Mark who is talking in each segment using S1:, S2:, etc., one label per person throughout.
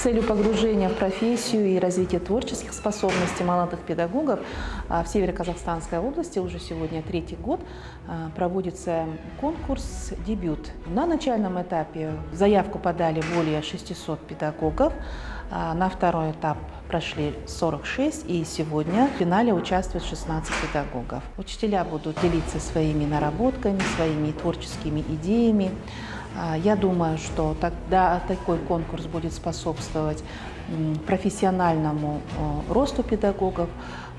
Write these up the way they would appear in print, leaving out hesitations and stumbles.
S1: целью погружения в профессию и развития творческих способностей молодых педагогов в Северо-Казахстанской области уже сегодня 3-й год проводится конкурс «Дебют». На начальном этапе заявку подали более 600 педагогов, на второй этап прошли 46, и сегодня в финале участвует 16 педагогов. Учителя будут делиться своими наработками, своими творческими идеями. Я думаю, что тогда такой конкурс будет способствовать профессиональному росту педагогов,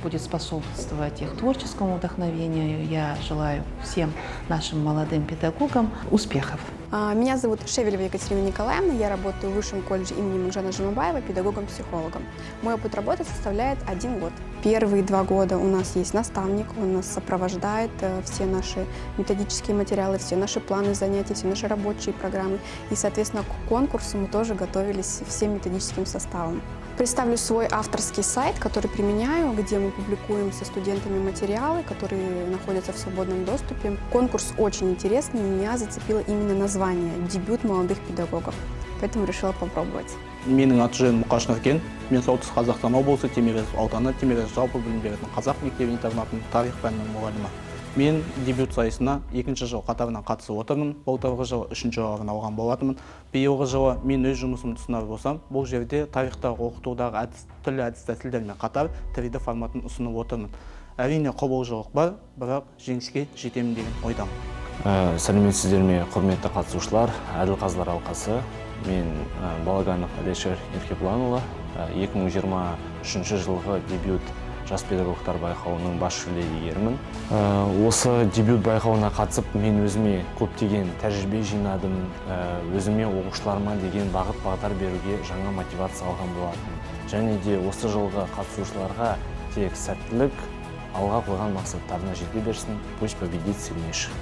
S1: будет способствовать их творческому вдохновению. Я желаю всем нашим молодым педагогам успехов.
S2: Меня зовут Шевелева Екатерина Николаевна, я работаю в Высшем колледже имени Мукжана Жумабаева педагогом-психологом. Мой опыт работы составляет 1 год. Первые 2 года у нас есть наставник, он нас сопровождает, все наши методические материалы, все наши планы занятий, все наши рабочие программы. И, соответственно, к конкурсу мы тоже готовились всем методическим составом. Представлю свой авторский сайт, который применяю, где мы публикуем со студентами материалы, которые находятся в свободном доступе. Конкурс очень интересный, меня зацепило именно название «Дебют молодых педагогов», поэтому решила попробовать.
S3: Менің аты жөнім Мұқаш Нұркен. Мен солтүстік Қазақстан облысы Темиртау ауданы Темиртау жалпы білім беретін қазақ мектеп-интернатының тарих пәнінің мұғалімі. Мен дебют сайысына 2-ші жыл қатарынан қатысып отырмын. Былтырғы жылы 3-ші орын алған болатынмын. Биылғы жылы мен өз жұмысымды ұсынар болсам, бұл жерде тарихта оқытудағы түрлі әдіс-тәсілдермен қатар 3D форматын ұсынып отырмын. Әрине қобалжулық бар, бірақ жеңіске жетемін деген ойдамын.
S4: Сәлеметсіздер ме, құрметті қатысушылар, Әділқазылар алқасы. Мен Балаганов Алишер Еркебұланұлы, 2023 жылғы дебют жас педагогтар байқауының бас жүлде иегерімін. Осы дебют байқауына қатысып, мен өзіме көптеген тәжірибе жинадым, өзіме оқушыларыма деген бағыт-бағдар беруге жаңа мотивация алған болатын. Және де осы жылғы қатысушыларға тек сәттілік, алға қойған мақсаттарына жете берсін, пусть победит сильнейший.